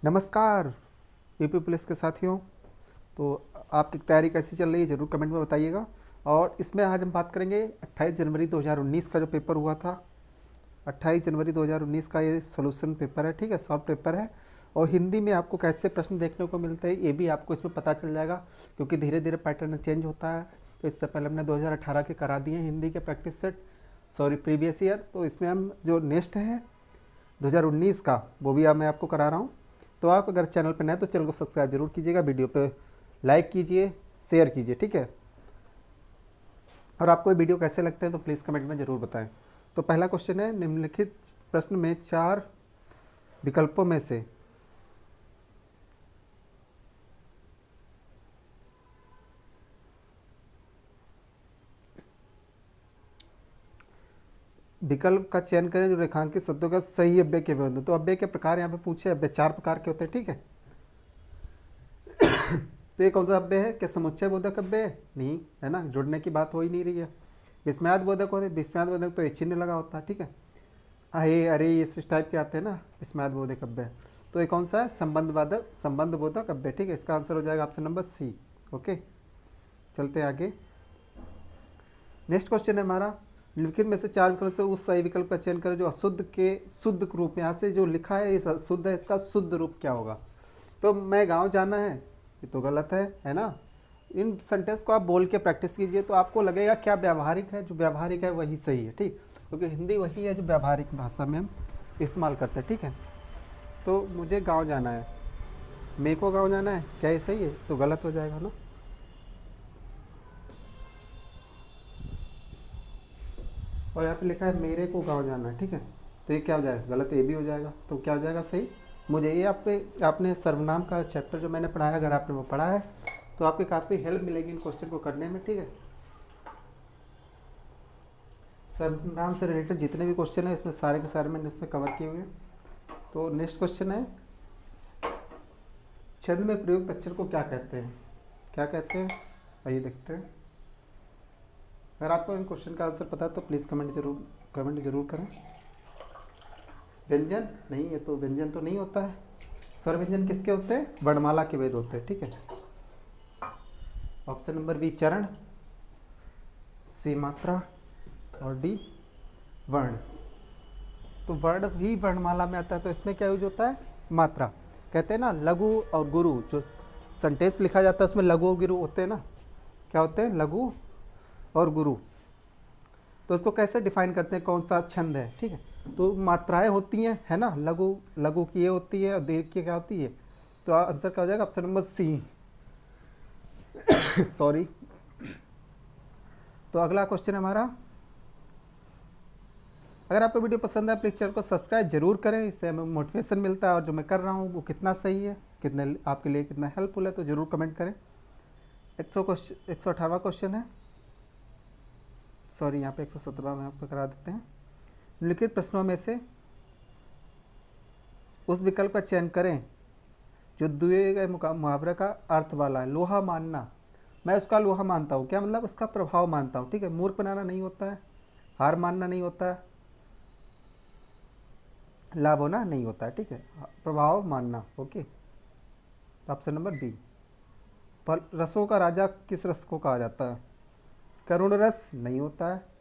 नमस्कार UP police के साथियों। तो आपकी तैयारी कैसी चल रही है ज़रूर कमेंट में बताइएगा। और इसमें आज हम बात करेंगे 28 जनवरी 2019 का जो पेपर हुआ था। 28 जनवरी 2019 का ये सॉल्यूशन पेपर है, ठीक है, सॉल्व पेपर है। और हिंदी में आपको कैसे प्रश्न देखने को मिलते हैं ये भी आपको इसमें पता चल जाएगा, क्योंकि धीरे धीरे पैटर्न चेंज होता है। तो इससे पहले हमने 2018 के करा दिए हैं हिंदी के practice set, sorry previous year. तो इसमें हम जो नेक्स्ट है 2019 का वो भी मैं आपको करा रहा हूँ। तो आप अगर चैनल पर नए तो चैनल को सब्सक्राइब जरूर कीजिएगा, वीडियो पे लाइक कीजिए, शेयर कीजिए, ठीक है। और आपको ये वीडियो कैसे लगते हैं तो प्लीज़ कमेंट में ज़रूर बताएं। तो पहला क्वेश्चन है, निम्नलिखित प्रश्न में 4 विकल्पों में से विकल्प का चयन करें जो रेखांकित शब्दों का सही अव्यय के विवरण। तो अव्यय के प्रकार यहाँ पे पूछे, अव्यय 4 प्रकार के होते हैं, ठीक है। तो ये कौन सा अव्यय है? क्या समुच्चय बोधक अव्यय है? नहीं, है ना, जुड़ने की बात हो ही नहीं रही है। विस्मयाद बोधक होते, विस्मयाद बोधक तो एक चिन्ह लगा होता है, ठीक है। अरे अरे इस टाइप के आते हैं ना विस्मयाद बोधक अव्यय। तो ये कौन सा है? संबंध बोधक अव्यय, ठीक है। इसका आंसर हो जाएगा ऑप्शन नंबर सी। ओके, चलते आगे। नेक्स्ट क्वेश्चन है हमारा, निम्नलिखित में से 4 विकल्प से उस सही विकल्प का चयन करें जो अशुद्ध के शुद्ध रूप। यहाँ से जो लिखा है ये शुद्ध है, इसका शुद्ध रूप क्या होगा? तो मैं गांव जाना है, ये तो गलत है ना। इन सेंटेंस को आप बोल के प्रैक्टिस कीजिए तो आपको लगेगा क्या व्यावहारिक है। जो व्यावहारिक है वही सही है, ठीक, क्योंकि हिंदी वही है जो व्यावहारिक भाषा में हम इस्तेमाल करते हैं, ठीक है। तो मुझे गाँव जाना है, मेरे को गाँव जाना है, क्या ये सही है? तो गलत हो जाएगा ना। और यहाँ पे लिखा है मेरे को गांव जाना है, ठीक है। तो ये क्या हो जाएगा? गलत, ये भी हो जाएगा। तो क्या हो जाएगा सही? मुझे ये आपने सर्वनाम का चैप्टर जो मैंने पढ़ाया, अगर आपने वो पढ़ा है तो आपकी काफ़ी हेल्प मिलेगी इन क्वेश्चन को करने में, ठीक है। सर्वनाम से रिलेटेड जितने भी क्वेश्चन है इसमें सारे के सारे मैंने इसमें कवर किए हुए हैं। तो नेक्स्ट क्वेश्चन है, छंद में प्रयुक्त अक्षर को क्या कहते हैं? क्या कहते हैं आइए देखते हैं। अगर आपको इन क्वेश्चन का आंसर पता है तो प्लीज़ कमेंट जरूर करें। व्यंजन नहीं, ये तो व्यंजन तो नहीं होता है। स्वर व्यंजन किसके होते हैं? वर्णमाला के वेद होते हैं, ठीक है। ऑप्शन नंबर बी चरण, सी मात्रा और डी वर्ण। तो वर्ण भी वर्णमाला में आता है, तो इसमें क्या यूज होता है? मात्रा। कहते हैं ना लघु और गुरु, जो सेंटेंस लिखा जाता है उसमें लघु और गुरु होते हैं ना। क्या होते हैं? लघु और गुरु। तो उसको कैसे डिफाइन करते हैं, कौन सा छंद है, ठीक है। तो मात्राएं होती हैं, है ना, लघु की ये होती है और दीर्घ की क्या होती है। तो आंसर क्या हो जाएगा? Option number C. सॉरी। तो अगला क्वेश्चन हमारा, अगर आपको वीडियो पसंद है प्लीज़ चैनल को सब्सक्राइब जरूर करें, इससे हमें मोटिवेशन मिलता है और जो मैं कर रहा हूँ वो कितना सही है, कितने आपके लिए कितना हेल्पफुल है, तो ज़रूर कमेंट करें। 118वां क्वेश्चन है, सॉरी यहाँ पे 117वां में आपको करा देते हैं। निम्नलिखित प्रश्नों में से उस विकल्प का चयन करें जो दिए गए मुहावरे का अर्थ वाला है। लोहा मानना, मैं उसका लोहा मानता हूँ, क्या मतलब? उसका प्रभाव मानता हूँ, ठीक है। मूर्ख बनाना नहीं होता है, हार मानना नहीं होता है, लाभ होना नहीं होता है, ठीक है, प्रभाव मानना। Okay, option number B. फल रसों का राजा किस रस को कहा जाता है? करुण रस नहीं होता है,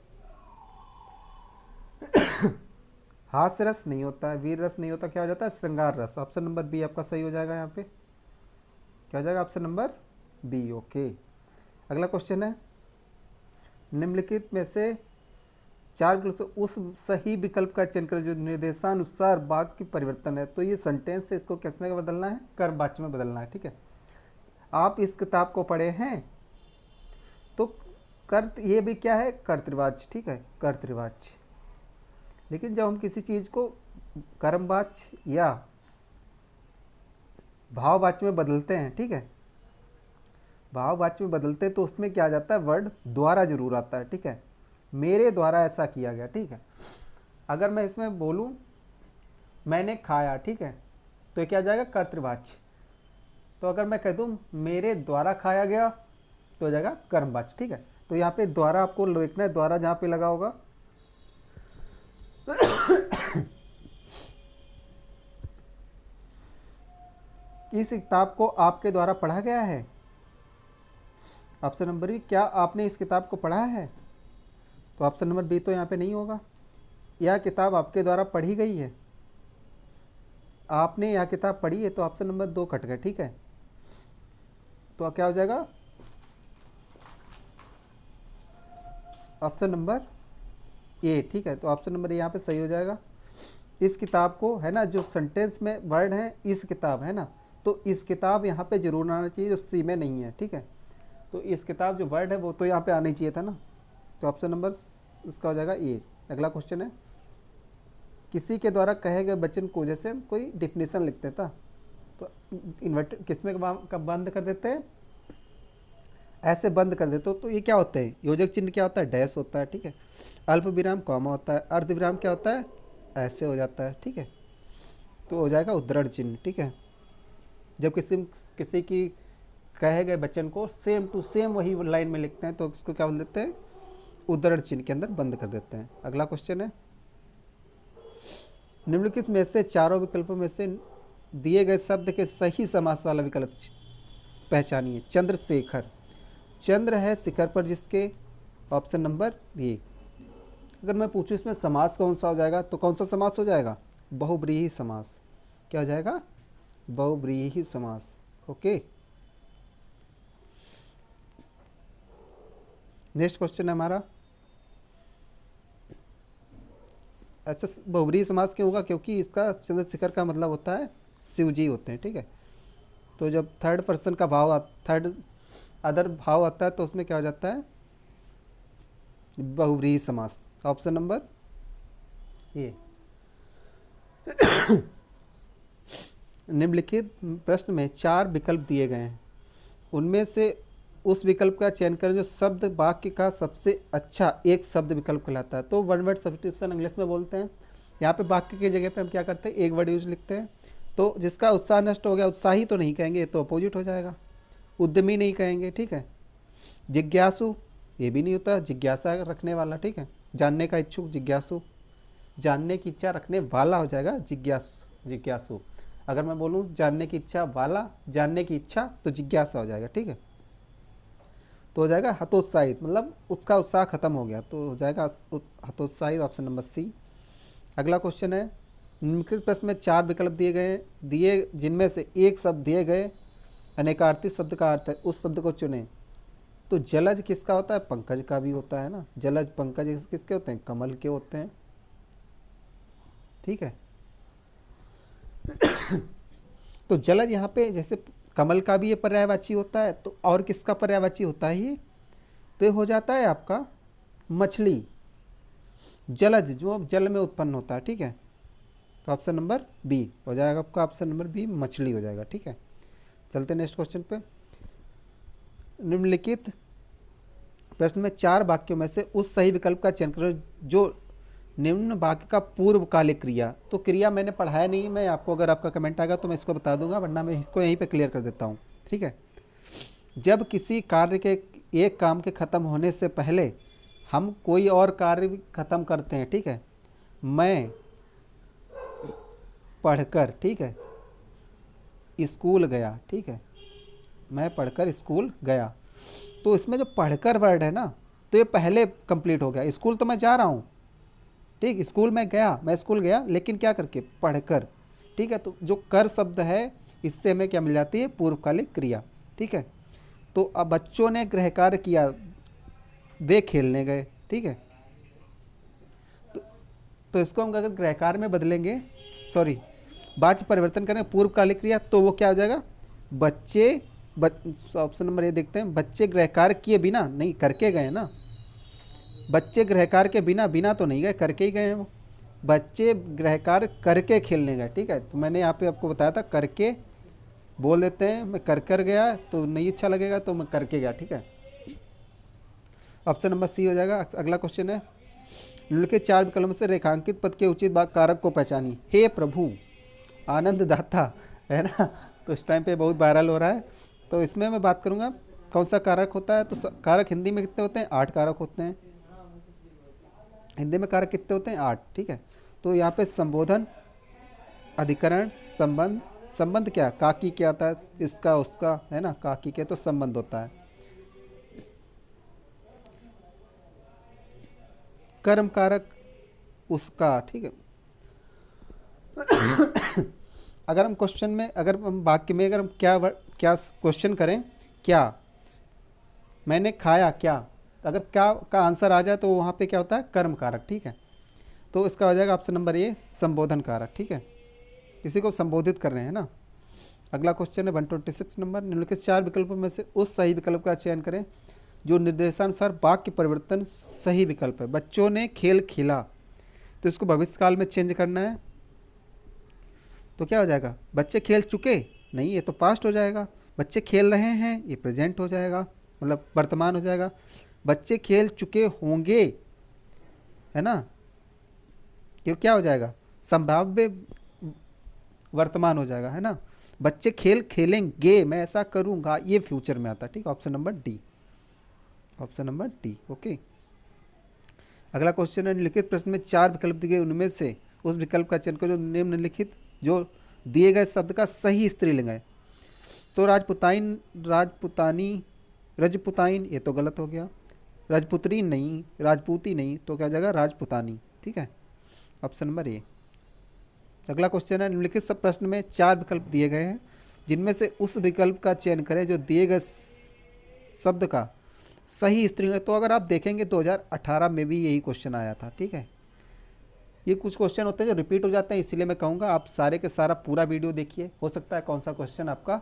हास्य रस नहीं होता है, वीर रस नहीं होता, क्या हो जाता है? श्रृंगार रस। ऑप्शन नंबर बी आपका सही हो जाएगा। यहाँ पे क्या हो जाएगा? Option number B. ओके, अगला क्वेश्चन है, निम्नलिखित में से 4 विकल्प से उस सही विकल्प का चयन करें जो निर्देशानुसार वाक्य की परिवर्तन है। तो ये सेंटेंस से इसको किस में बदलना है? कर्मवाच्य में बदलना है, ठीक है। आप इस किताब को पढ़े हैं तो कर्त, ये भी क्या है? कर्तृवाच्य, ठीक है, कर्तृवाच्य। लेकिन जब हम किसी चीज को कर्मवाच्य या भाववाच्य में बदलते हैं, ठीक है, भाववाच्य में बदलते हैं तो उसमें क्या आ जाता है? वर्ड द्वारा जरूर आता है, ठीक है। मेरे द्वारा ऐसा किया गया, ठीक है। अगर मैं इसमें बोलूं मैंने खाया, ठीक है, तो ये क्या आ जाएगा? कर्तृवाच्य। तो अगर मैं कह दूं मेरे द्वारा खाया गया तो हो जाएगा कर्मवाच्य, ठीक है। तो यहाँ पे द्वारा आपको देखना है, द्वारा जहाँ पे लगा होगा इस किताब को आपके द्वारा पढ़ा गया है। ऑप्शन नंबर बी, क्या आपने इस किताब को पढ़ा है? तो ऑप्शन नंबर बी तो यहाँ पे नहीं होगा। यह किताब आपके द्वारा पढ़ी गई है, आपने यह किताब पढ़ी है, तो ऑप्शन नंबर 2 कट गया। ठीक है, तो क्या हो जाएगा? Option number A. ठीक है, तो ऑप्शन नंबर ए यहाँ पे सही हो जाएगा। इस किताब को, है ना, जो सेंटेंस में वर्ड है इस किताब, है ना, तो इस किताब यहाँ पे जरूर आना चाहिए, जो सी में नहीं है। ठीक है, तो इस किताब जो वर्ड है वो तो यहाँ पे आना ही चाहिए था ना, तो ऑप्शन नंबर इसका हो जाएगा ए। अगला क्वेश्चन है, किसी के द्वारा कहे गए वचन को, जैसे हम कोई डिफिनेशन लिखते था तो इन्वर्ट किस में कब बंद कर देते हैं? ऐसे बंद कर देते हो तो ये क्या होते हैं? योजक चिन्ह क्या होता है? डैश होता है। ठीक है, अल्प विराम कॉमा होता है, अर्ध विराम क्या होता है? ऐसे हो जाता है। ठीक है, तो हो जाएगा उद्धरण चिन्ह। ठीक है, जब किसी की कहे गए वचन को सेम टू सेम वही लाइन में लिखते हैं तो इसको क्या बोल देते हैं? उद्धरण चिन्ह के अंदर बंद कर देते हैं। अगला क्वेश्चन है, निम्नलिखित में से चारों विकल्पों में से दिए गए शब्द के सही समास वाला विकल्प पहचानिए। चंद्रशेखर, चंद्र है शिखर पर जिसके, ऑप्शन नंबर ये। अगर मैं पूछूं इसमें समास कौन सा हो जाएगा, तो कौन सा समास हो जाएगा? बहुब्रीहि समास। क्या हो जाएगा? बहुब्रीहि समास। ओके, नेक्स्ट क्वेश्चन है हमारा, ऐसा बहुब्रीहि समास क्यों होगा? क्योंकि इसका चंद्रशेखर का मतलब होता है शिव जी होते हैं। ठीक है, तो जब थर्ड पर्सन का भाव, थर्ड अदर भाव आता है तो उसमें क्या हो जाता है? बहुब्रीहि समास। ऑप्शन नंबर ये। निम्नलिखित प्रश्न में 4 विकल्प दिए गए हैं, उनमें से उस विकल्प का चयन करें जो शब्द वाक्य का सबसे अच्छा एक शब्द विकल्प कहलाता है। तो वन वर्ड सब्स्टिट्यूशन इंग्लिश में बोलते हैं। यहाँ पे वाक्य की जगह पे हम क्या करते हैं? एक वर्ड यूज लिखते हैं। तो जिसका उत्साह नष्ट हो गया, उत्साही तो नहीं कहेंगे, तो अपोजिट हो जाएगा। उद्यमी नहीं कहेंगे। ठीक है, जिज्ञासु ये भी नहीं होता, जिज्ञासा रखने वाला। ठीक है, जानने का इच्छुक जिज्ञासु, जानने की इच्छा रखने वाला हो जाएगा जिज्ञासु। अगर मैं बोलूँ जानने की इच्छा वाला, जानने की इच्छा, तो जिज्ञासा हो जाएगा। ठीक है, तो हो जाएगा हतोत्साहित, मतलब उसका उत्साह खत्म हो गया, तो हो जाएगा हतोत्साहित। Option number C. अगला क्वेश्चन है, निम्नलिखित प्रश्न में 4 विकल्प दिए जिनमें से एक शब्द दिए गए अनेकार्थी शब्द का अर्थ है, उस शब्द को चुनें। तो जलज किसका होता है? पंकज का भी होता है ना। जलज पंकज किसके होते हैं? कमल के होते हैं। ठीक है, तो जलज यहाँ पे जैसे कमल का भी ये पर्यायवाची होता है, तो और किसका पर्यायवाची होता है ये? तो ये हो जाता है आपका मछली, जलज, जो जल में उत्पन्न होता है। ठीक है, तो ऑप्शन नंबर बी हो जाएगा आपका, ऑप्शन नंबर बी मछली हो जाएगा। ठीक है, चलते नेक्स्ट क्वेश्चन पे। निम्नलिखित प्रश्न में 4 वाक्यों में से उस सही विकल्प का चयन करो जो निम्न वाक्य का पूर्वकालिक क्रिया। तो क्रिया मैंने पढ़ाया नहीं, मैं आपको, अगर आपका कमेंट आएगा तो मैं इसको बता दूंगा, वरना मैं इसको यहीं पे क्लियर कर देता हूँ। ठीक है, जब किसी कार्य के एक काम के ख़त्म होने से पहले हम कोई और कार्य ख़त्म करते हैं। ठीक है, मैं पढ़कर, ठीक है, स्कूल गया। ठीक है, मैं पढ़कर स्कूल गया, तो इसमें जो पढ़कर वर्ड है ना, तो ये पहले कंप्लीट हो गया। स्कूल तो मैं जा रहा हूँ, ठीक, स्कूल में गया, मैं स्कूल गया, लेकिन क्या करके? पढ़कर। ठीक है, तो जो कर शब्द है इससे हमें क्या मिल जाती है? पूर्वकालिक क्रिया। ठीक है, तो अब बच्चों ने गृह कार्य किया, वे खेलने गए। ठीक है, तो इसको हम अगर गृह कार्य में बदलेंगे, सॉरी, वाच्य परिवर्तन करें पूर्वकालिक क्रिया, तो वो क्या हो जाएगा? बच्चे, ऑप्शन नंबर ए देखते हैं, बच्चे गृह कार्य किए बिना, नहीं करके गए ना, बच्चे गृह कार्य के बिना, बिना तो नहीं गए, करके ही गए हैं वो। बच्चे गृह कार्य करके खेलने गए। ठीक है, तो मैंने यहाँ पे आपको बताया था करके बोल देते हैं, मैं कर गया तो नहीं अच्छा लगेगा, तो मैं करके गया। ठीक है, ऑप्शन नंबर सी हो जाएगा। अगला क्वेश्चन है, निम्नलिखित 4 विकल्पों से रेखांकित पद के उचित कारक को पहचानिए। हे प्रभु, आनंद दाता, है ना, तो इस टाइम पे बहुत वायरल हो रहा है, तो इसमें मैं बात करूँगा कौन सा कारक होता है। तो कारक हिंदी में कितने होते हैं? 8 कारक होते हैं। हिंदी में कारक कितने होते हैं? 8। ठीक है, तो यहाँ पे संबोधन, अधिकरण, संबंध, संबंध क्या, काकी क्या आता है, इसका उसका, है ना, काकी के तो संबंध होता है। कर्म कारक उसका, ठीक है। अगर हम क्वेश्चन में, अगर हम वाक्य में, अगर हम क्या क्वेश्चन करें, क्या मैंने खाया क्या, तो अगर क्या का आंसर आ जाए तो वहाँ पे क्या होता है, कर्म कारक, ठीक है। तो इसका हो जाएगा ऑप्शन नंबर ए, संबोधन कारक, ठीक है। किसी को संबोधित कर रहे हैं ना। अगला क्वेश्चन है 126 नंबर, निम्नलिखित 4 विकल्पों में से उस सही विकल्प का चयन करें जो निर्देशानुसार वाक्य परिवर्तन सही विकल्प है। बच्चों ने खेल खेला, तो इसको भविष्यकाल में चेंज करना है, तो क्या हो जाएगा, बच्चे खेल चुके, नहीं ये तो पास्ट हो जाएगा। बच्चे खेल रहे हैं, ये प्रेजेंट हो जाएगा, मतलब वर्तमान हो जाएगा। बच्चे खेल चुके होंगे, है ना, ये क्या हो जाएगा, संभाव्य वर्तमान हो जाएगा, है ना। बच्चे खेल खेलेंगे, मैं ऐसा करूंगा, ये फ्यूचर में आता है, ठीक। Option number D, option number D, okay. अगला क्वेश्चन है, निम्नलिखित प्रश्न में 4 विकल्प दिए, उनमें से उस विकल्प का चयन करो जो निम्नलिखित, जो दिए गए शब्द का सही स्त्रीलिंग है। तो राजपुताइन, राजपुतानी, रजपुताइन, ये तो गलत हो गया। राजपुत्री नहीं, राजपूती नहीं, तो क्या हो जाएगा, राजपुतानी, ठीक है। Option number A. अगला क्वेश्चन है, निम्नलिखित सब प्रश्न में 4 विकल्प दिए गए हैं, जिनमें से उस विकल्प का चयन करें जो दिए गए शब्द का सही स्त्रीलिंग है। तो अगर आप देखेंगे 2018 में भी यही क्वेश्चन आया था, ठीक है। ये कुछ क्वेश्चन होते हैं जो रिपीट हो जाते हैं, इसीलिए मैं कहूँगा आप सारे के सारा पूरा वीडियो देखिए, हो सकता है कौन सा क्वेश्चन आपका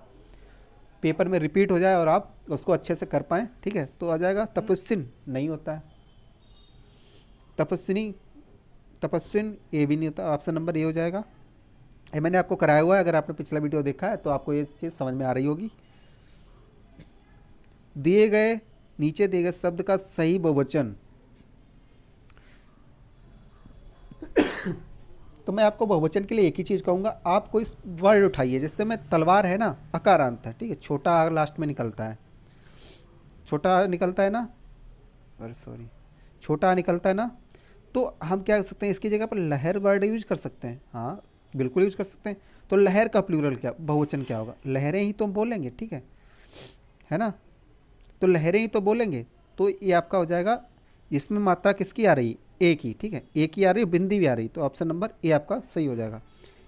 पेपर में रिपीट हो जाए और आप उसको अच्छे से कर पाएँ, ठीक है। तो आ जाएगा तपस्विन, नहीं होता है। तपस्विनी, तपस्विन, ये भी नहीं होता। ऑप्शन नंबर ए हो जाएगा। ये मैंने आपको कराया हुआ है, अगर आपने पिछला वीडियो देखा है तो आपको ये चीज़ समझ में आ रही होगी। दिए गए, नीचे दिए गए शब्द का सही बहुवचन, तो मैं आपको बहुवचन के लिए एक ही चीज़ कहूँगा, आप कोई वर्ड उठाइए, जैसे मैं तलवार है ना, अकारांत है, ठीक है, छोटा आग लास्ट में निकलता है, छोटा निकलता है ना, अरे सॉरी, छोटा निकलता है ना, तो हम क्या कर सकते हैं, इसकी जगह पर लहर वर्ड यूज कर सकते हैं, हाँ बिल्कुल यूज कर सकते हैं। तो लहर का प्लूरल क्या, बहुवचन क्या होगा, लहरें ही तो हम बोलेंगे, ठीक है ना। तो लहरें ही तो बोलेंगे, तो ये आपका हो जाएगा, इसमें मात्रा किसकी आ रही, एक ही, ठीक है, एक ही आ रही, बिंदी भी आ रही, तो ऑप्शन नंबर ए आपका सही हो जाएगा।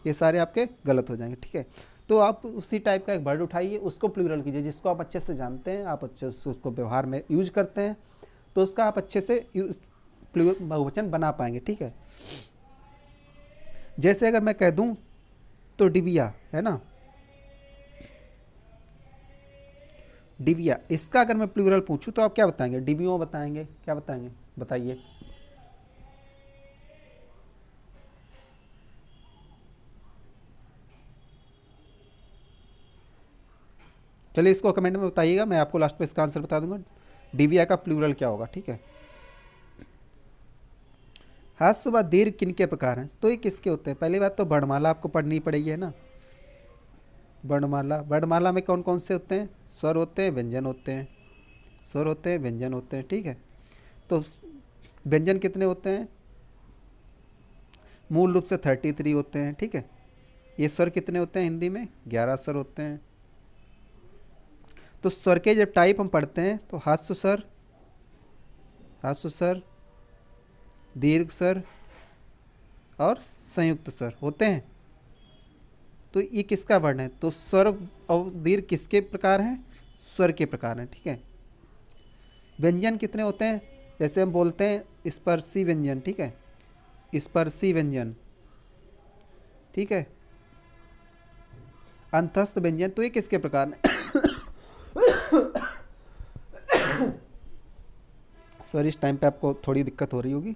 ये सारे आपके गलत हो जाएंगे, ठीक है। तो आप उसी टाइप का एक वर्ड उठाइए, उसको प्लूरल कीजिए, जिसको आप अच्छे से जानते हैं, आप अच्छे से उसको व्यवहार में यूज करते हैं, तो उसका आप अच्छे से बहुवचन बना पाएंगे, ठीक है। जैसे अगर मैं कह दूं तो डिबिया, है ना, डिबिया, इसका अगर मैं प्लूरल पूछूं तो आप क्या बताएंगे, डिबियों बताएंगे, क्या बताएंगे, बताइए। चलिए इसको कमेंट में बताइएगा, मैं आपको लास्ट में इसका आंसर बता दूंगा, डिबिया का प्लूरल क्या होगा, ठीक है। हाथ व दीर्घ किन के प्रकार हैं, तो ये किसके होते हैं, पहली बात तो वर्णमाला आपको पढ़नी पड़ेगी, है ना। वर्णमाला, वर्णमाला में कौन कौन से होते हैं, स्वर होते हैं, व्यंजन होते हैं, स्वर होते हैं, व्यंजन होते हैं, ठीक है। तो व्यंजन कितने होते हैं, मूल रूप से 33 होते हैं, ठीक है। ये स्वर कितने होते हैं, हिंदी में 11 स्वर होते हैं। तो स्वर के जब टाइप हम पढ़ते हैं तो हास्य स्वर, हास्य स्वर, दीर्घ स्वर और संयुक्त स्वर होते हैं। तो ये किसका वर्ण है, तो स्वर और दीर्घ किसके प्रकार हैं, स्वर के प्रकार हैं, ठीक है। व्यंजन कितने होते हैं, जैसे हम बोलते हैं स्पर्शी व्यंजन, ठीक है, स्पर्शी व्यंजन, ठीक है। अंतस्थ व्यंजन, तो ये किसके प्रकार हैं, सॉरी इस टाइम पे आपको थोड़ी दिक्कत हो रही होगी।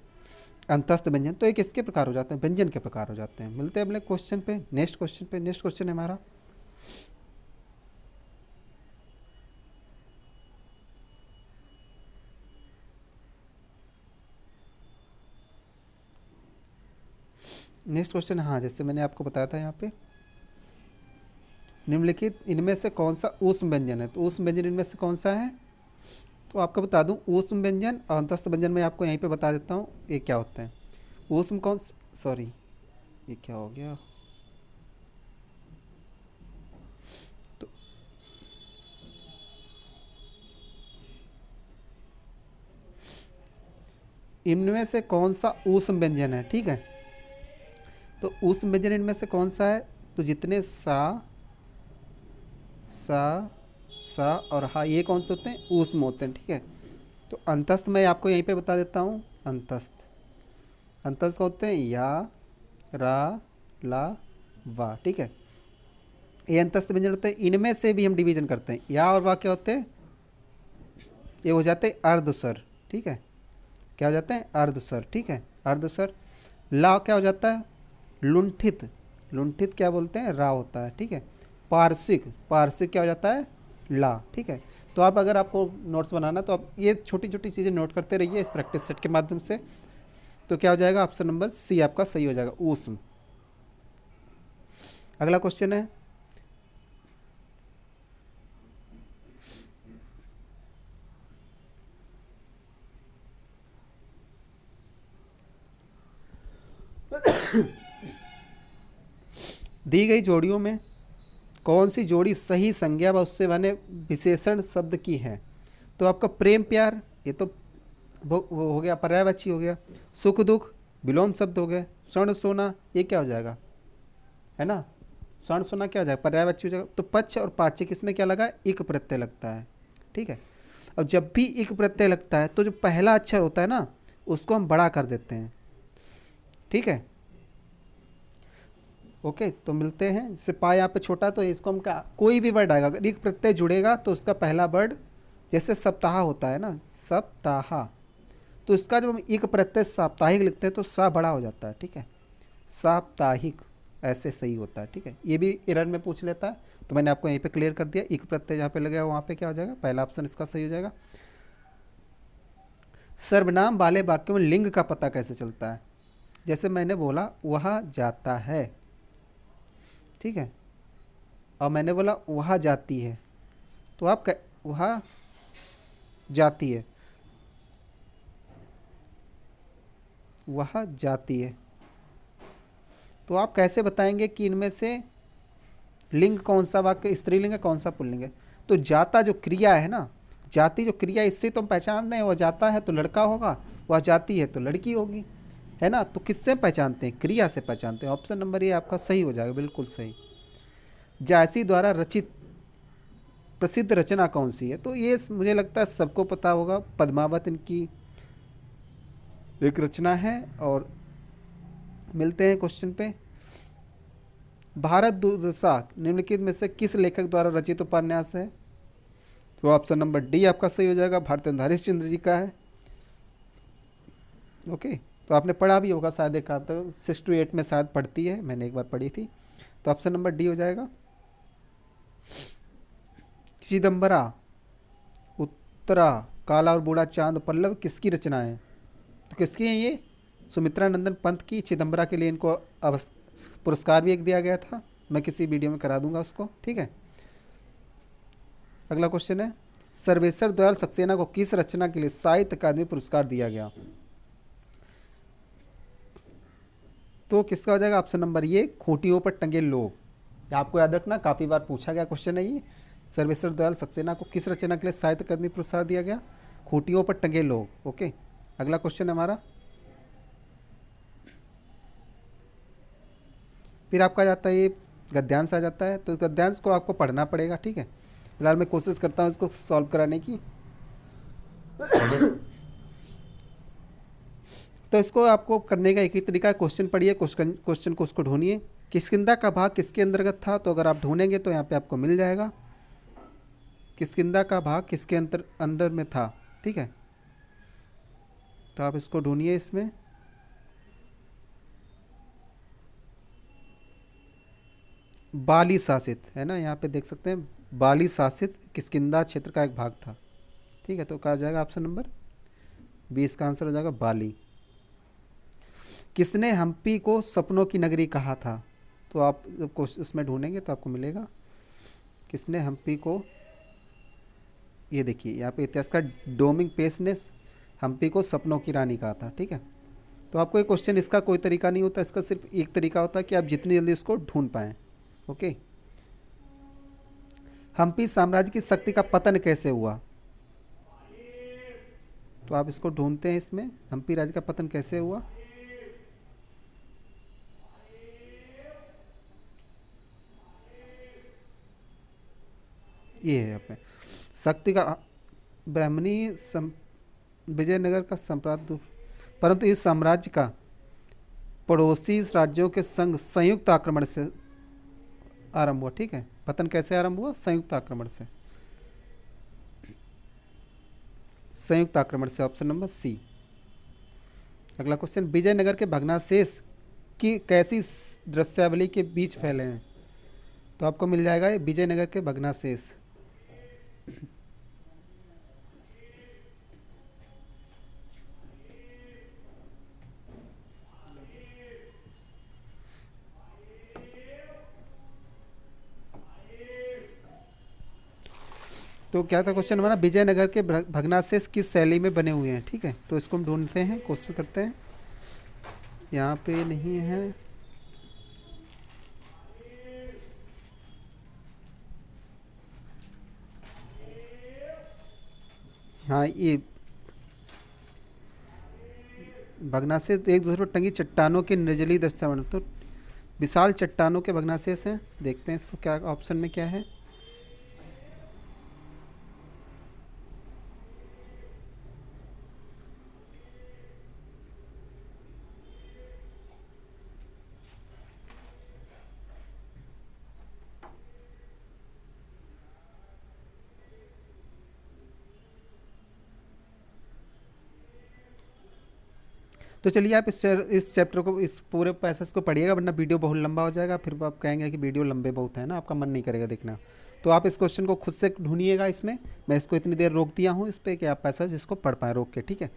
अंतस्थ व्यंजन, तो ये किसके प्रकार हो जाते हैं, व्यंजन के प्रकार हो जाते हैं। मिलते हैं अगले क्वेश्चन पे, नेक्स्ट क्वेश्चन पे। नेक्स्ट क्वेश्चन है हमारा, नेक्स्ट क्वेश्चन, हाँ जैसे मैंने आपको बताया था यहाँ पे, निम्नलिखित इनमें से कौन सा ऊष्म व्यंजन है, तो ऊष्म व्यंजन इनमें से कौन सा है, तो आपको बता दूं ऊष्म व्यंजन और अंतस्थ व्यंजन में आपको यहीं पे बता देता हूँ ये क्या होते हैं। ऊष्म कौन, सॉरी ये क्या हो गया, इनमें से कौन सा ऊष्म व्यंजन है, ठीक है। तो ऊष्म व्यंजन इनमें से कौन सा है, तो जितने सा सा और हा ये कौन से होते हैं, ऊष्म होते हैं, ठीक है। तो अंतस्थ मैं आपको यहीं पे बता देता हूँ, अंतस्थ अंतस्थ होते हैं या, रा, ला, वा, ठीक है। ये अंतस्थ व्यंजन होते हैं, इनमें से भी हम डिवीजन करते हैं, या और वा क्या होते हैं, ये हो जाते हैं अर्धस्वर, ठीक है। क्या हो जाते हैं, अर्धस्वर, ठीक है, अर्धस्वर। ला क्या हो जाता है, लुंठित, लुंठित क्या बोलते हैं, रा होता है, ठीक है। पार्श्विक, पार्श्विक क्या हो जाता है, ला, ठीक है। तो आप अगर आपको नोट्स बनाना तो आप ये छोटी छोटी चीज़ें नोट करते रहिए इस प्रैक्टिस सेट के माध्यम से। तो क्या हो जाएगा, ऑप्शन नंबर सी आपका सही हो जाएगा, ऊष्म। अगला क्वेश्चन है, दी गई जोड़ियों में कौन सी जोड़ी सही संज्ञा व उससे बने विशेषण शब्द की है। तो आपका प्रेम प्यार, ये तो वो हो गया, पर्यायवाची हो गया। सुख दुख विलोम शब्द हो गए। स्वर्ण सोना ये क्या हो जाएगा, है ना, स्वर्ण सोना क्या हो जाएगा, पर्यायवाची हो जाएगा। तो पक्ष और पाच्य किसमें क्या लगा, इक प्रत्यय लगता है, ठीक है। अब जब भी इक प्रत्यय लगता है तो जो पहला अक्षर होता है ना उसको हम बड़ा कर देते हैं, ठीक है। ओके, तो मिलते हैं, जैसे पा यहाँ पे छोटा तो इसको हम कोई भी वर्ड आएगा अगर एक प्रत्यय जुड़ेगा तो उसका पहला वर्ड, जैसे सप्ताह होता है ना, सप्ताह, तो इसका जब हम एक प्रत्यय साप्ताहिक लिखते हैं तो सा बड़ा हो जाता है, ठीक है, साप्ताहिक, ऐसे सही होता है, ठीक है। ये भी एरर में पूछ लेता है, तो मैंने आपको यहीं पे क्लियर कर दिया, एक प्रत्यय जहाँ पे लगेगा वहाँ पे क्या हो जाएगा, पहला ऑप्शन इसका सही हो जाएगा। सर्वनाम वाले वाक्यों में लिंग का पता कैसे चलता है, जैसे मैंने बोला वह जाता है, ठीक है, और मैंने बोला वह जाती है, तो आप वह जाती है, वह जाती है, तो आप कैसे बताएंगे कि इनमें से लिंग कौन सा वाक्य स्त्रीलिंग है कौन सा पुल्लिंग है। तो जाता जो क्रिया है ना, जाति जो क्रिया, इससे तो हम पहचान रहे हैं, वह जाता है तो लड़का होगा, वह जाती है तो लड़की होगी, है ना। तो किससे पहचानते हैं, क्रिया से पहचानते हैं। ऑप्शन नंबर ये आपका सही हो जाएगा, बिल्कुल सही। जायसी द्वारा रचित प्रसिद्ध रचना कौन सी है, तो ये मुझे लगता है सबको पता होगा, पद्मावत इनकी एक रचना है। और मिलते हैं क्वेश्चन पे, भारत दुर्दशा निम्नलिखित में से किस लेखक द्वारा रचित उपन्यास है। तो ऑप्शन नंबर डी आपका सही हो जाएगा, भारतेंदु हरिश्चंद्र जी का है। ओके, तो आपने पढ़ा भी होगा शायद, एक तो 6 to 8 में शायद पढ़ती है, मैंने एक बार पढ़ी थी। तो ऑप्शन नंबर डी हो जाएगा। चिदम्बरा, उत्तरा, काला और बूढ़ा चांद पल्लव किसकी रचना है, तो किसकी है ये, सुमित्रा नंदन पंत की। चिदम्बरा के लिए इनको पुरस्कार भी एक दिया गया था, मैं किसी वीडियो में करा दूंगा उसको, ठीक है। अगला क्वेश्चन है, सर्वेश्वर दयाल सक्सेना को किस रचना के लिए साहित्य अकादमी पुरस्कार दिया गया। तो किसका हो जाएगा, ऑप्शन नंबर ये, खूंटियों पर टंगे लोग। आपको याद रखना, काफ़ी बार पूछा गया क्वेश्चन है ये, सर्वेश्वर दयाल सक्सेना को किस रचना के लिए साहित्य अकादमी पुरस्कार दिया गया, खूंटियों पर टंगे लोग। ओके, अगला क्वेश्चन है हमारा, फिर आपका जाता है ये गद्यांश आ जाता है। तो गद्यांश को आपको पढ़ना पड़ेगा, ठीक है। फिलहाल मैं कोशिश करता हूँ इसको सॉल्व कराने की। तो इसको आपको करने का एक ही तरीका है, क्वेश्चन पढ़िए, क्वेश्चन को उसको ढूंढिए, किष्किंधा का भाग किसके अंतर्गत था। तो अगर आप ढूंढेंगे तो यहाँ पे आपको मिल जाएगा, किष्किंधा का भाग किसके अंदर में था, ठीक है। तो आप इसको ढूंढिए, इसमें बाली शासित है ना, यहाँ पे देख सकते हैं, बाली शासित किष्किंधा क्षेत्र का एक भाग था, ठीक है। तो कहा जाएगा ऑप्शन नंबर 20 का आंसर हो जाएगा बाली। किसने हम्पी को सपनों की नगरी कहा था। तो आप जब उसमें ढूंढेंगे तो आपको मिलेगा, किसने हम्पी को, ये देखिए यहाँ पे इतिहासकार डोमिंग पेस ने हम्पी को सपनों की रानी कहा था, ठीक है। तो आपको ये क्वेश्चन, इसका कोई तरीका नहीं होता, इसका सिर्फ एक तरीका होता है कि आप जितनी जल्दी इसको ढूंढ पाएँ। ओके, हम्पी साम्राज्य की शक्ति का पतन कैसे हुआ। तो आप इसको ढूंढते हैं इसमें, हम्पी राज्य का पतन कैसे हुआ। ये है अपने शक्ति का ब्राह्मणी विजयनगर का सम्राट, परंतु इस साम्राज्य का पड़ोसी राज्यों के संग संयुक्त आक्रमण से आरंभ हुआ। ठीक है, पतन कैसे आरंभ हुआ, संयुक्त आक्रमण से, संयुक्त आक्रमण से, ऑप्शन नंबर सी। अगला क्वेश्चन, विजयनगर के भग्नाशेष की कैसी दृश्यावली के बीच फैले हैं। तो आपको मिल जाएगा ये विजयनगर के भग्नाशेष। तो क्या था क्वेश्चन हमारा, विजयनगर के भग्नाशेष किस शैली में बने हुए हैं। ठीक है, तो इसको हम ढूंढते हैं, कोशिश करते हैं। यहाँ पे नहीं है, हाँ ये भग्नाशेष एक दूसरे पर टंगी चट्टानों के निर्जली दृश्यावरण, तो विशाल चट्टानों के भग्नाशेष हैं। देखते हैं इसको क्या ऑप्शन में क्या है। तो चलिए आप इस चैप्टर को, इस पूरे पैसेज को पढ़िएगा, वरना वीडियो बहुत लंबा हो जाएगा, फिर आप कहेंगे कि वीडियो लंबे बहुत है ना, आपका मन नहीं करेगा देखना। तो आप इस क्वेश्चन को खुद से ढूंढिएगा इसमें, मैं इसको इतनी देर रोक दिया हूँ इस पर कि आप पैसेज इसको पढ़ पाए रोक के। ठीक है,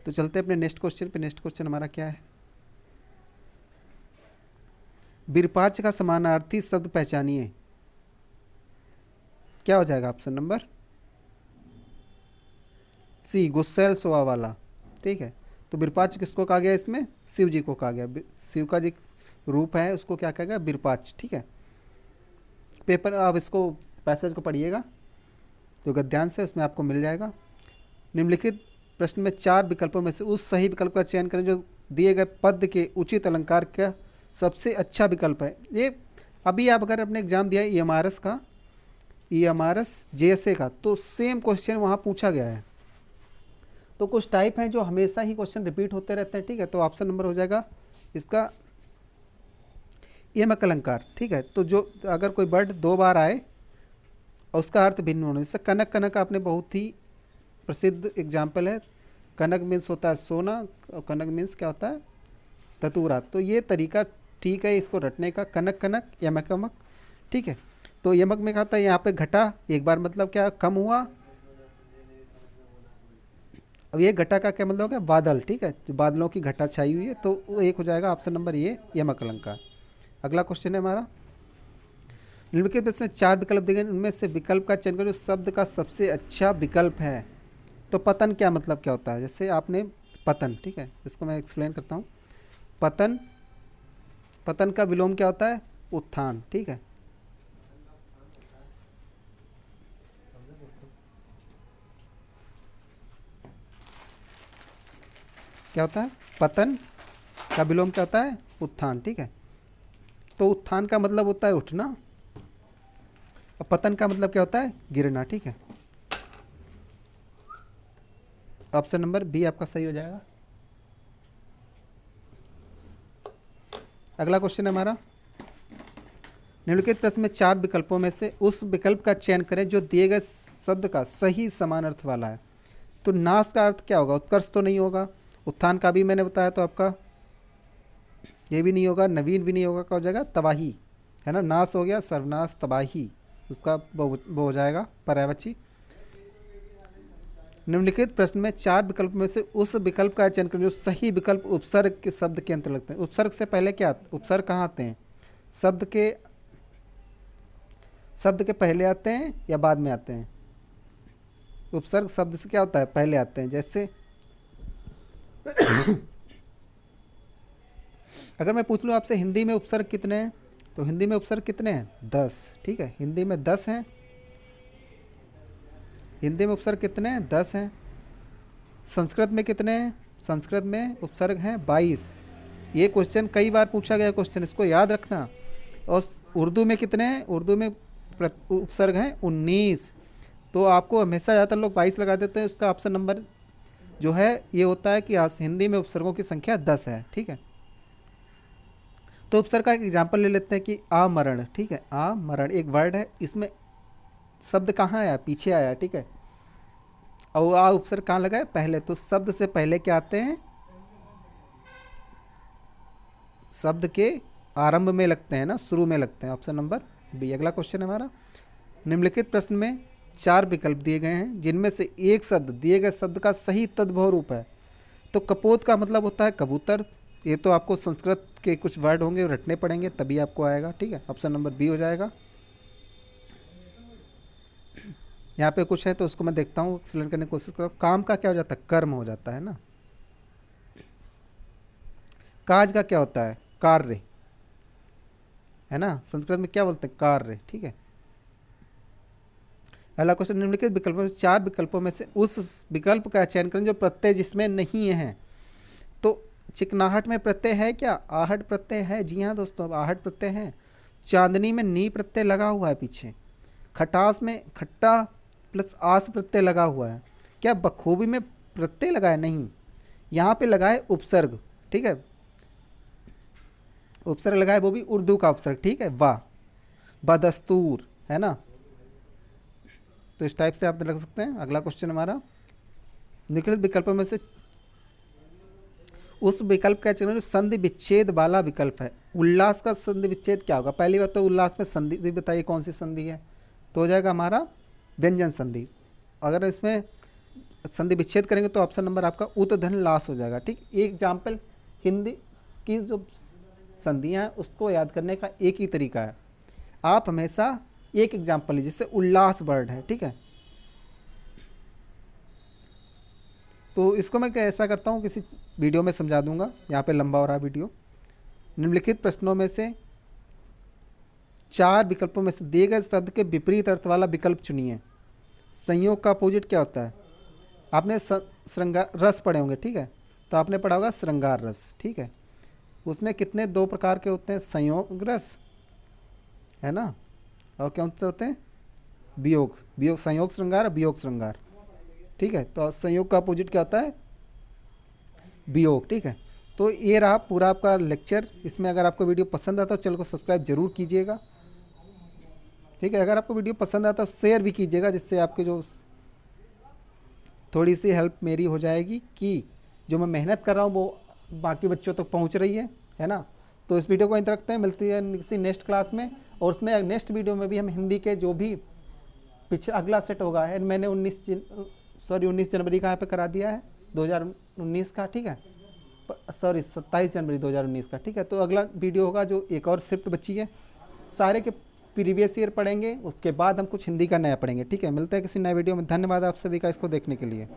तो चलते हैं अपने नेक्स्ट क्वेश्चन पे। नेक्स्ट क्वेश्चन हमारा क्या है, विरूपाक्ष का समानार्थी शब्द पहचानिए। क्या हो जाएगा ऑप्शन नंबर सी, गुस्सैल स्वभाव वाला। ठीक है, तो विरूपाक्ष किसको कहा गया, इसमें शिव जी को कहा गया। शिव का जी रूप है उसको क्या कहा गया, विरूपाक्ष। ठीक है, पेपर आप इसको पैसेज को पढ़िएगा जो गद्यांश है उसमें आपको मिल जाएगा। निम्नलिखित प्रश्न में 4 विकल्पों में से उस सही विकल्प का चयन करें जो दिए गए पद के उचित अलंकार का सबसे अच्छा विकल्प है। ये अभी आप अगर अपने एग्जाम दिया EMRS का, EMRS JSA का, तो सेम क्वेश्चन वहाँ पूछा गया है। तो कुछ टाइप हैं जो हमेशा ही क्वेश्चन रिपीट होते रहते हैं। ठीक है, तो ऑप्शन नंबर हो जाएगा इसका यमक अलंकार। ठीक है, तो जो अगर कोई वर्ड 2 बार आए और उसका अर्थ भिन्न होने, जैसे कनक, कनक आपने बहुत ही प्रसिद्ध एग्जाम्पल है। कनक मीन्स होता है सोना, और कनक मीन्स क्या होता है, धतूरा। तो ये तरीका ठीक है इसको रटने का, कनक कनक, यमक यमक। ठीक है, तो यमक में क्या होता है, यहाँ पे घटा एक बार मतलब क्या, कम हुआ। अब ये घटा का क्या मतलब हो गया, बादल। ठीक है, जो बादलों की घटा छाई हुई है, तो वो एक हो जाएगा ऑप्शन नंबर ये, यमक अलंकार। अगला क्वेश्चन है हमारा, निम्नलिखित इसमें 4 विकल्प दिए गए, उनमें से विकल्प का चयन करो जो शब्द का सबसे अच्छा विकल्प है। तो पतन क्या मतलब क्या होता है, जैसे आपने पतन, ठीक है इसको मैं एक्सप्लेन करता हूँ। पतन, पतन का विलोम क्या होता है, उत्थान। ठीक है, क्या होता है, पतन का विलोम क्या होता है, उत्थान। ठीक है, तो उत्थान का मतलब होता है उठना, और पतन का मतलब क्या होता है, गिरना। ठीक है, ऑप्शन नंबर बी आपका सही हो जाएगा। अगला क्वेश्चन है हमारा, निम्नलिखित प्रश्न में 4 विकल्पों में से उस विकल्प का चयन करें जो दिए गए शब्द का सही समान अर्थ वाला है। तो नाश का अर्थ क्या होगा, उत्कर्ष तो नहीं होगा, उत्थान का भी मैंने बताया तो आपका ये भी नहीं होगा, नवीन भी नहीं होगा, क्या हो जाएगा, तबाही, है ना। नाश हो गया, सर्वनाश, तबाही, उसका वो हो जाएगा पर्यायवाची। निम्नलिखित प्रश्न में 4 विकल्प में से उस विकल्प का चयन करें जो सही विकल्प उपसर्ग के शब्द के अंतर लगते हैं। उपसर्ग से पहले क्या, उपसर्ग कहाँ आते हैं, शब्द के पहले आते हैं या बाद में आते हैं। उपसर्ग शब्द से क्या होता है, पहले आते हैं। जैसे अगर मैं पूछ लूँ आपसे हिंदी में उपसर्ग कितने हैं, तो हिंदी में उपसर्ग कितने हैं, 10। ठीक है, हिंदी में 10 हैं, हिंदी में उपसर्ग कितने हैं, 10 हैं। संस्कृत में कितने हैं? संस्कृत में उपसर्ग हैं 22। ये क्वेश्चन कई बार पूछा गया क्वेश्चन, इसको याद रखना। और उर्दू में कितने हैं? उर्दू में उपसर्ग हैं 19। तो आपको हमेशा ज़्यादातर लोग 22 लगा देते हैं। उसका ऑप्शन नंबर जो है ये होता है कि हिंदी में उपसर्गों की संख्या 10 है। ठीक है, तो उपसर्ग का एक एग्जाम्पल ले लेते हैं कि आमरण। ठीक है, आमरण एक वर्ड है, इसमें शब्द कहाँ आया? पीछे आया। ठीक है, और आ उपसर्ग कहाँ लगा है? पहले। तो शब्द से पहले क्या आते हैं? शब्द के आरंभ में लगते हैं ना, शुरू में लगते हैं। Option number B. अगला क्वेश्चन है हमारा, निम्नलिखित प्रश्न में 4 विकल्प दिए गए हैं जिनमें से एक शब्द दिए गए शब्द का सही तद्भव रूप है। तो कपोत का मतलब होता है कबूतर। ये तो आपको संस्कृत के कुछ वर्ड होंगे रटने पड़ेंगे तभी आपको आएगा। ठीक है, ऑप्शन नंबर बी हो जाएगा। यहाँ पे कुछ है तो उसको मैं देखता हूँ, एक्सप्लेन करने की कोशिश करता हूँ। काम का क्या हो जाता है? कर्म हो जाता है ना। काज का क्या होता है? कार्य, है ना। संस्कृत में क्या बोलते हैं? कार्य। ठीक है, अगला क्वेश्चन, निम्नलिखित विकल्पों से 4 विकल्पों में से उस विकल्प का चयन करें जो प्रत्यय जिसमें नहीं है। तो चिकनाहट में प्रत्यय है क्या? आहट प्रत्यय है। जी हाँ दोस्तों, आहट प्रत्यय है। चांदनी में नी प्रत्यय लगा हुआ है पीछे। खटास में खट्टा प्लस आस प्रत्यय लगा हुआ है। क्या बखूबी में प्रत्यय लगा है? नहीं, यहाँ पे लगा है उपसर्ग। ठीक है, उपसर्ग लगा है, वो भी उर्दू का उपसर्ग। ठीक है, वाह, बदस्तूर, है ना। तो इस टाइप से आप लग सकते हैं। अगला क्वेश्चन हमारा, निम्नलिखित विकल्पों में से उस विकल्प का चयन जो संधि विच्छेद वाला विकल्प है। उल्लास का संधि विच्छेद क्या होगा? पहली बात तो उल्लास में संधि बताइए कौन सी संधि है? तो हो जाएगा हमारा व्यंजन संधि। अगर इसमें संधि विच्छेद करेंगे तो ऑप्शन नंबर आपका उत धन लास हो जाएगा। ठीक, एक एग्जाम्पल, हिंदी की जो संधियाँ हैं उसको याद करने का एक ही तरीका है, आप हमेशा एक एग्जाम्पल लीजिए, जैसे उल्लास वर्ड है। ठीक है, तो इसको मैं ऐसा करता हूँ, किसी वीडियो में समझा दूंगा, यहाँ पे लंबा हो रहा वीडियो। निम्नलिखित प्रश्नों में से 4 विकल्पों में से दिए गए शब्द के विपरीत अर्थ वाला विकल्प चुनिए। संयोग का अपोजिट क्या होता है? आपने श्रृंगार रस पढ़े होंगे। ठीक है, तो आपने पढ़ा होगा श्रृंगार रस। ठीक है, उसमें कितने 2 प्रकार के होते हैं? संयोग रस, है ना, और कौन से होते हैं? वियोग। वियोग, संयोग श्रृंगार, वियोग श्रृंगार। ठीक है, तो संयोग का अपोजिट क्या होता है? वियोग। ठीक है, तो ये रहा पूरा आपका लेक्चर। इसमें अगर आपको वीडियो पसंद आता है तो चैनल को सब्सक्राइब जरूर कीजिएगा। ठीक है, अगर आपको वीडियो पसंद आता है तो शेयर भी कीजिएगा, जिससे आपके जो थोड़ी सी हेल्प मेरी हो जाएगी कि जो मैं मेहनत कर रहा हूँ वो बाकी बच्चों तक पहुँच रही है ना। तो इस वीडियो को यहीं तक रखते हैं, मिलती है किसी नेक्स्ट क्लास में। और उसमें नेक्स्ट वीडियो में भी हम हिंदी के जो भी पिछले अगला सेट होगा है, मैंने 19 जनवरी का यहाँ पे करा दिया है 2019 का। ठीक है, सॉरी 27 जनवरी 2019 का। ठीक है, तो अगला वीडियो होगा जो एक और शिफ्ट बची है, सारे के प्रीवियस ईयर पढ़ेंगे, उसके बाद हम कुछ हिंदी का नया पढ़ेंगे। ठीक है, मिलते हैं किसी नए वीडियो में। धन्यवाद आप सभी का इसको देखने के लिए।